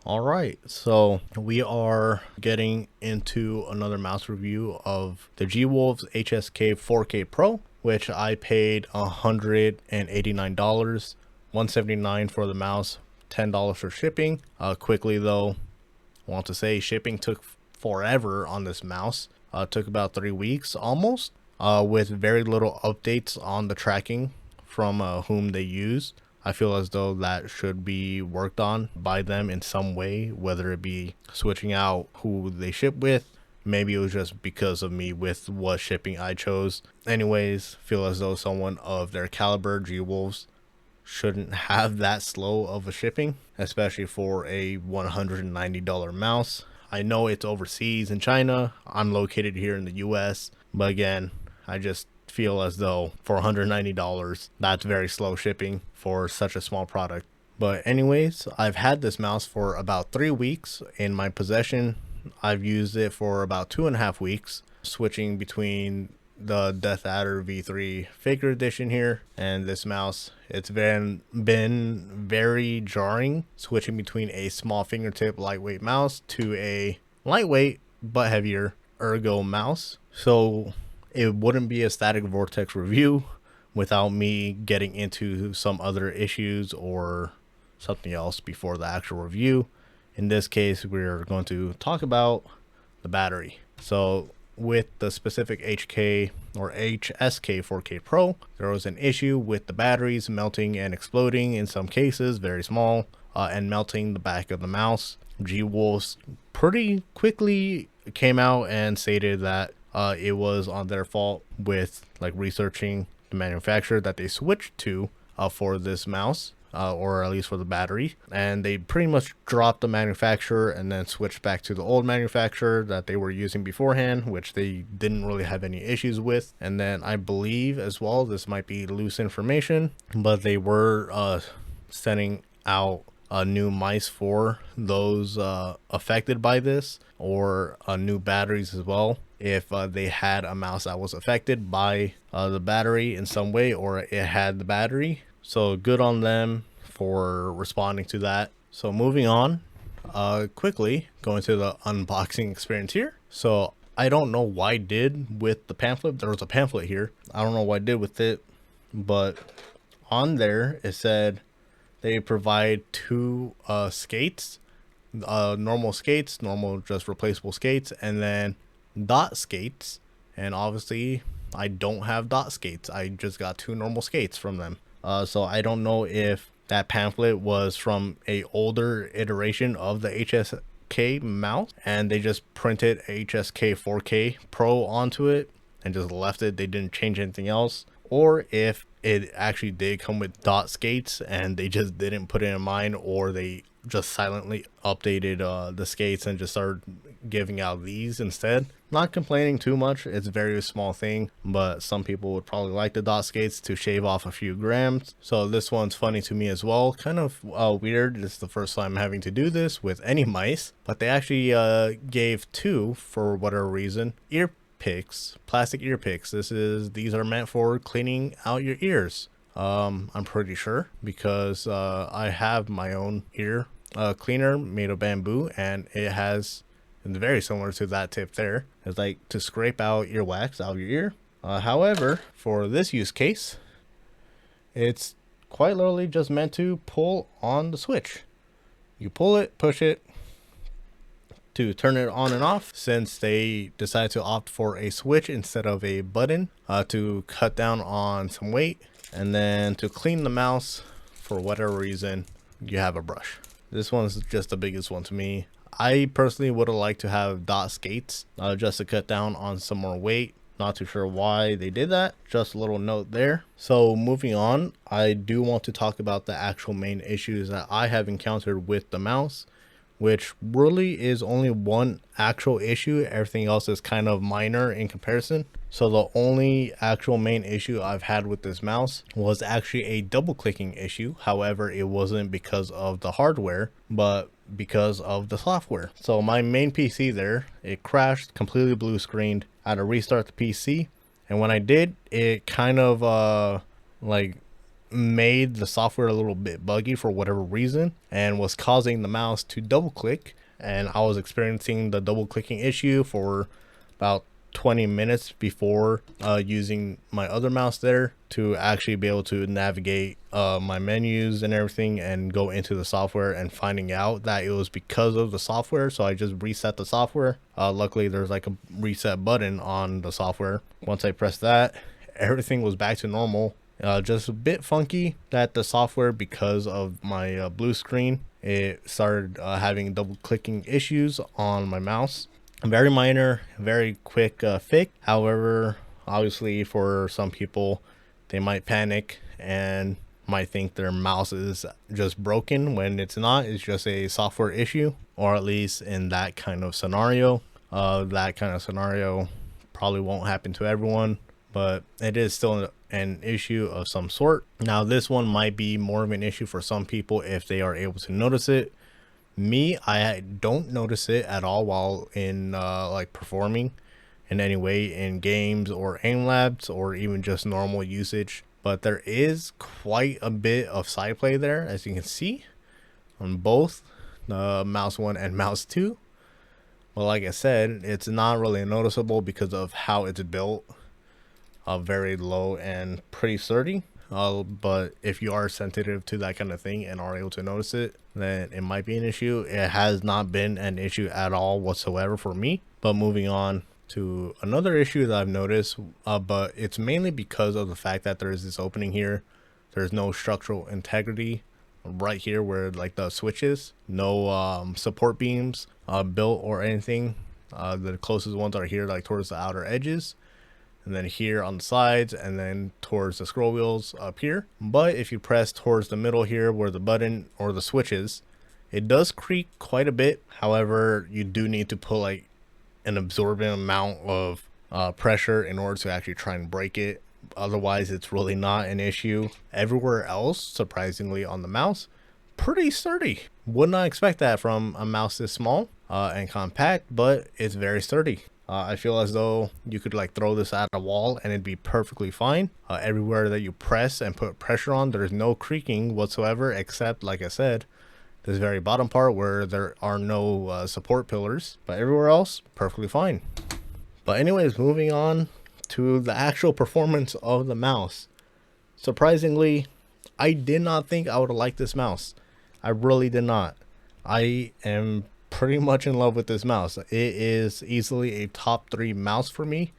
All right, so we are getting into another mouse review of the Gwolves HSK 4K Pro, which I paid $189, $179 for the mouse, $10 for shipping. Quickly though, I want to say shipping took forever on this mouse. Took about 3 weeks almost, with very little updates on the tracking from whom they used. I feel as though that should be worked on by them in some way, whether it be switching out who they ship with. Maybe it was just because of me with what shipping I chose. Anyways, feel as though someone of their caliber, Gwolves, shouldn't have that slow of a shipping, especially for a $190 mouse. I know it's overseas in China. I'm located here in the US, but again, I just feel as though for $190 that's very slow shipping for such a small product. But anyways, I've had this mouse for about 3 weeks in my possession. I've used it for about 2.5 weeks, switching between the Death Adder V3 Faker Edition here and this mouse. It's been very jarring switching between a small fingertip lightweight mouse to a lightweight but heavier ergo mouse. So it wouldn't be a static vortex review without me getting into some other issues or something else before the actual review. In this case, we're going to talk about the battery. So with the specific HK or HSK 4K Pro, there was an issue with the batteries melting and exploding in some cases, very small, and melting the back of the mouse. Gwolves pretty quickly came out and stated that it was on their fault with like researching the manufacturer that they switched to for this mouse, or at least for the battery, and they pretty much dropped the manufacturer and then switched back to the old manufacturer that they were using beforehand, which they didn't really have any issues with. And then I believe as well, this might be loose information, but they were sending out new mice for those affected by this, or new batteries as well, if they had a mouse that was affected by the battery in some way, or it had the battery. So good on them for responding to that. So moving on, quickly going to the unboxing experience here. So I don't know why I did with the pamphlet. There was a pamphlet here. I don't know what I did with it, but on there it said they provide two skates, normal skates, normal just replaceable skates, and then dot skates. And obviously I don't have dot skates. I just got two normal skates from them. So I don't know if that pamphlet was from a older iteration of the HSK mouse and they just printed HSK 4K Pro onto it and just left it. They didn't change anything else, or if it actually did come with dot skates and they just didn't put it in mind, or they just silently updated the skates and just started giving out these instead. Not complaining too much, it's a very small thing, but some people would probably like the dot skates to shave off a few grams. So this one's funny to me as well, kind of weird. It's the first time having to do this with any mice, but they actually gave two, for whatever reason, ear picks, plastic ear picks. These are meant for cleaning out your ears. I'm pretty sure, because I have my own ear cleaner made of bamboo, and it has, it's very similar to that tip there. It's like to scrape out earwax out of your ear. However, for this use case, it's quite literally just meant to pull on the switch. You pull it, push it to turn it on and off, since they decided to opt for a switch instead of a button to cut down on some weight. And then to clean the mouse, for whatever reason, you have a brush. This one's just the biggest one to me. I personally would have liked to have dot skates just to cut down on some more weight. Not too sure why they did that. Just a little note there. So moving on, I do want to talk about the actual main issues that I have encountered with the mouse, which really is only one actual issue. Everything else is kind of minor in comparison. So the only actual main issue I've had with this mouse was actually a double clicking issue. However, it wasn't because of the hardware, but because of the software. So my main PC there, it crashed, completely blue screened. I had to restart the PC, and when I did, it kind of like made the software a little bit buggy for whatever reason and was causing the mouse to double click, and I was experiencing the double clicking issue for about 20 minutes before using my other mouse there to actually be able to navigate my menus and everything and go into the software, and finding out that it was because of the software. So I just reset the software. Luckily there's like a reset button on the software. Once I pressed that, everything was back to normal. Just a bit funky that the software, because of my blue screen, it started having double clicking issues on my mouse. Very minor, very quick fix. However, obviously for some people, they might panic and might think their mouse is just broken when it's not. It's just a software issue, or at least in that kind of scenario. That kind of scenario probably won't happen to everyone, but it is still an issue of some sort. Now, this one might be more of an issue for some people if they are able to notice it. Me, I don't notice it at all while in like performing in any way in games or aim labs or even just normal usage. But there is quite a bit of side play there, as you can see on both mouse 1 and mouse 2. Well, like I said, it's not really noticeable because of how it's built. Very low and pretty sturdy. But if you are sensitive to that kind of thing and are able to notice it, then it might be an issue. It has not been an issue at all whatsoever for me. But moving on to another issue that I've noticed, but it's mainly because of the fact that there is this opening here. There's no structural integrity right here where like the switch is. No support beams built or anything. The closest ones are here, like towards the outer edges, and then here on the sides, and then towards the scroll wheels up here. But if you press towards the middle here where the button or the switch is, it does creak quite a bit. However, you do need to put like an absorbent amount of pressure in order to actually try and break it. Otherwise, it's really not an issue. Everywhere else, surprisingly on the mouse, pretty sturdy. Would not expect that from a mouse this small and compact, but it's very sturdy. I feel as though you could like throw this at a wall and it'd be perfectly fine. Everywhere that you press and put pressure on, there's no creaking whatsoever, except, like I said, this very bottom part where there are no support pillars. But everywhere else, perfectly fine. But anyways, moving on to the actual performance of the mouse. Surprisingly, I did not think I would like this mouse. I really did not. I am pretty much in love with this mouse. It is easily a top 3 mouse for me,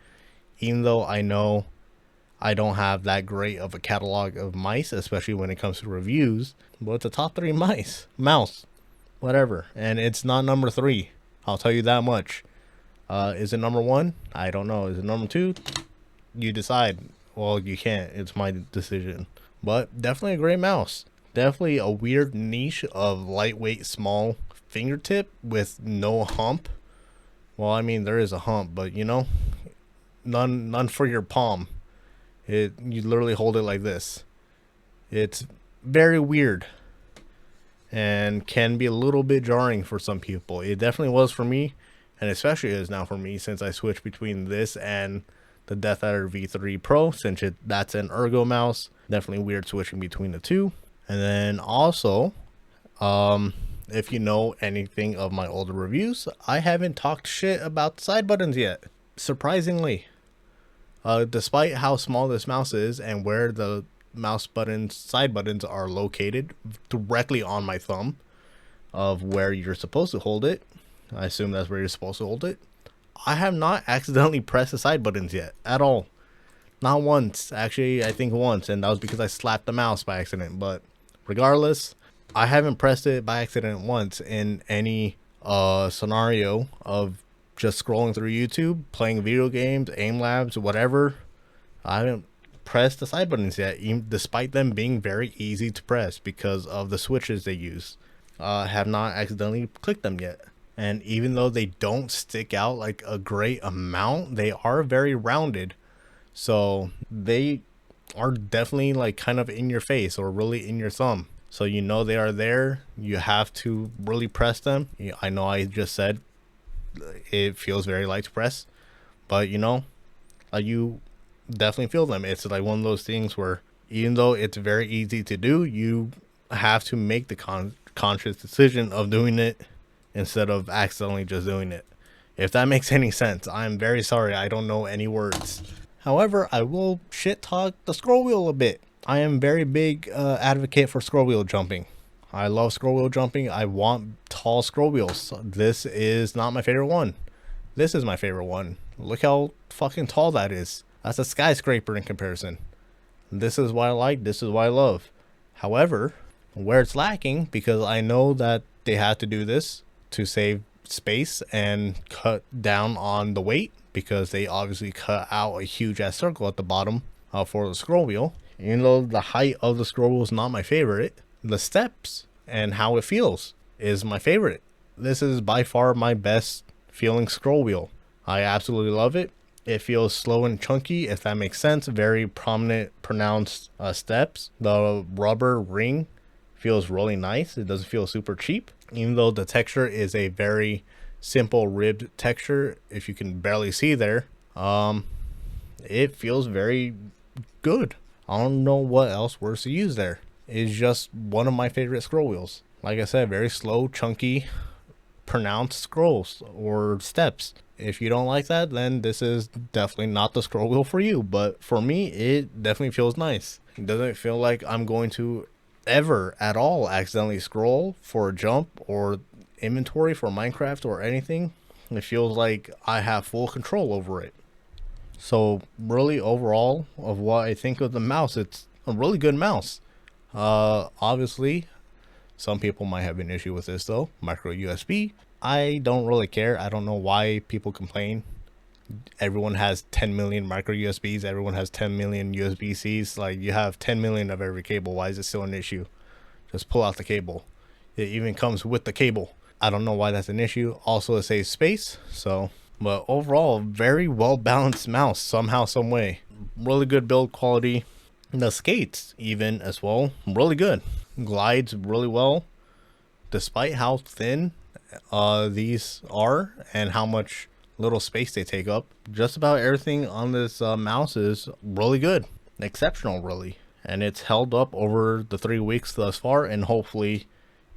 even though I know I don't have that great of a catalog of mice, especially when it comes to reviews. But it's a top 3 mouse, whatever. And it's not number 3, I'll tell you that much. Is it number 1? I don't know. Is it number 2? You decide. Well, you can't. It's my decision. But definitely a great mouse. Definitely a weird niche of lightweight, small fingertip with no hump. Well, I mean, there is a hump, but you know, none for your palm. You literally hold it like this. It's very weird and can be a little bit jarring for some people. It definitely was for me, and especially is now for me since I switched between this and the Death Adder V3 Pro, since that's an ergo mouse. Definitely weird switching between the two. And then also, if you know anything of my older reviews, I haven't talked shit about the side buttons yet. Surprisingly, despite how small this mouse is and where the mouse buttons, side buttons are located directly on my thumb of where you're supposed to hold it. I assume that's where you're supposed to hold it. I have not accidentally pressed the side buttons yet at all. Not once. Actually, I think once, and that was because I slapped the mouse by accident. But regardless, I haven't pressed it by accident once in any scenario of just scrolling through YouTube, playing video games, aim labs, whatever. I haven't pressed the side buttons yet, even despite them being very easy to press because of the switches they use. Have not accidentally clicked them yet. And even though they don't stick out like a great amount, they are very rounded. So they are definitely like kind of in your face or really in your thumb. So you know they are there. You have to really press them. I know I just said it feels very light to press, but you know, you definitely feel them. It's like one of those things where Even though it's very easy to do, you have to make the conscious decision of doing it instead of accidentally just doing it. If that makes any sense, I'm very sorry, I don't know any words. However, I will shit talk the scroll wheel a bit. I am very big advocate for scroll wheel jumping. I love scroll wheel jumping. I want tall scroll wheels. This is not my favorite one. This is my favorite one. Look how fucking tall that is. That's a skyscraper in comparison. This is what I like. This is what I love. However, where it's lacking, because I know that they had to do this to save space and cut down on the weight, because they obviously cut out a huge ass circle at the bottom for the scroll wheel. Even though the height of the scroll wheel is not my favorite, the steps and how it feels is my favorite. This is by far my best feeling scroll wheel. I absolutely love it. It feels slow and chunky, if that makes sense. Very prominent, pronounced steps. The rubber ring feels really nice. It doesn't feel super cheap, even though the texture is a very simple ribbed texture. If you can barely see there, it feels very good. I don't know what else words to use there. It's just one of my favorite scroll wheels. Like I said, very slow, chunky, pronounced scrolls or steps. If you don't like that, then this is definitely not the scroll wheel for you. But for me, it definitely feels nice. It doesn't feel like I'm going to ever at all accidentally scroll for a jump or inventory for Minecraft or anything. It feels like I have full control over it. So really, overall, of what I think of the mouse, it's a really good mouse. Obviously, some people might have an issue with this though. Micro USB. I don't really care. I don't know why people complain. Everyone has 10 million micro USBs. Everyone has 10 million USB-Cs. Like, you have 10 million of every cable. Why is it still an issue? Just pull out the cable. It even comes with the cable. I don't know why that's an issue. Also, it saves space. So, but overall, very well balanced mouse somehow, some way. Really good build quality. The skates even as well, really good. Glides really well, despite how thin these are and how much little space they take up. Just about everything on this mouse is really good, exceptional really, and it's held up over the 3 weeks thus far, and hopefully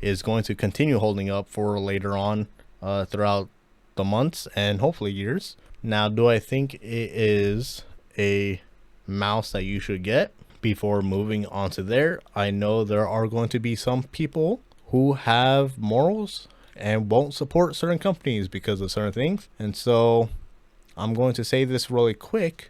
is going to continue holding up for later on throughout the months and hopefully years. Now, do I think it is a mouse that you should get? Before moving on to there, I know there are going to be some people who have morals and won't support certain companies because of certain things. And so I'm going to say this really quick.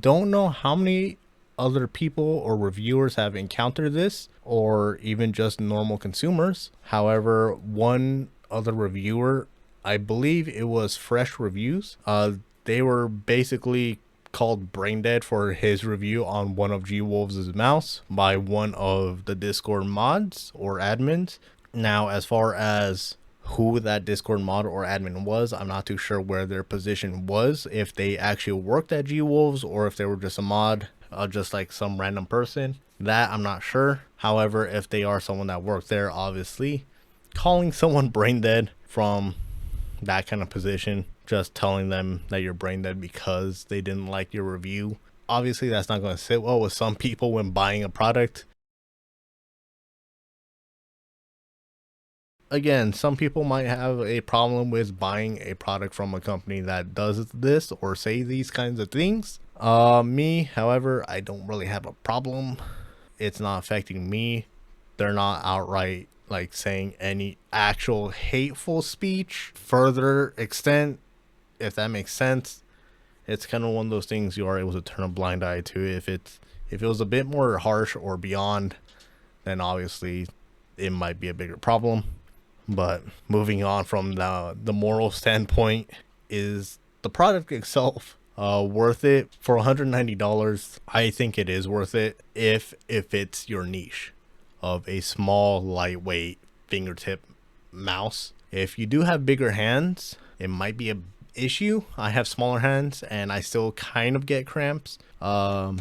Don't know how many other people or reviewers have encountered this, or even just normal consumers. However, one other reviewer, I believe it was Fresh Reviews, they were basically called brain dead for his review on one of Gwolves' mouse by one of the Discord mods or admins. Now, as far as who that Discord mod or admin was, I'm not too sure where their position was, if they actually worked at Gwolves or if they were just a mod, just like some random person. That I'm not sure. However, if they are someone that worked there, obviously calling someone brain dead from that kind of position, just telling them that you're brain dead because they didn't like your review, obviously that's not going to sit well with some people when buying a product. Again, some people might have a problem with buying a product from a company that does this or say these kinds of things. Me, however, I don't really have a problem. It's not affecting me. They're not outright like saying any actual hateful speech further extent, if that makes sense. It's kind of one of those things you are able to turn a blind eye to. If it was a bit more harsh or beyond, then obviously it might be a bigger problem. But moving on from the moral standpoint, is the product itself worth it? For $190, I think it is worth it if it's your niche of a small, lightweight fingertip mouse. If you do have bigger hands, it might be a issue. I have smaller hands and I still kind of get cramps from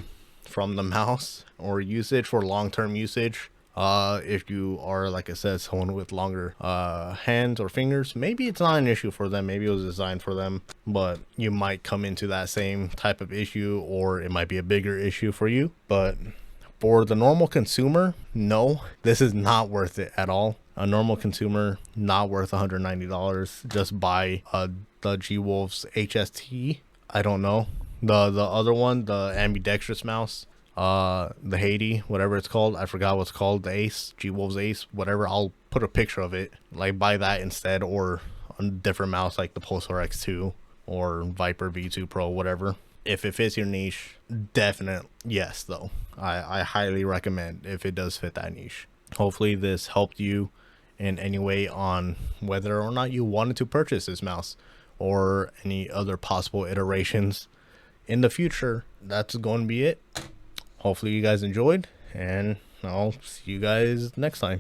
the mouse or usage for long-term usage. If you are, like I said, someone with longer hands or fingers, maybe it's not an issue for them. Maybe it was designed for them, but you might come into that same type of issue, or it might be a bigger issue for you. But For the normal consumer, no, this is not worth it at all. A normal consumer, not worth $190. Just buy the Gwolves HST. I don't know. The other one, the ambidextrous mouse, the Haiti, whatever it's called. I forgot what's called. The Ace, Gwolves Ace, whatever. I'll put a picture of it. Like, buy that instead, or a different mouse like the Pulsar X2 or Viper V2 Pro, whatever. If it fits your niche, definite yes, though. I highly recommend if it does fit that niche. Hopefully this helped you in any way on whether or not you wanted to purchase this mouse or any other possible iterations in the future. That's going to be it. Hopefully you guys enjoyed, and I'll see you guys next time.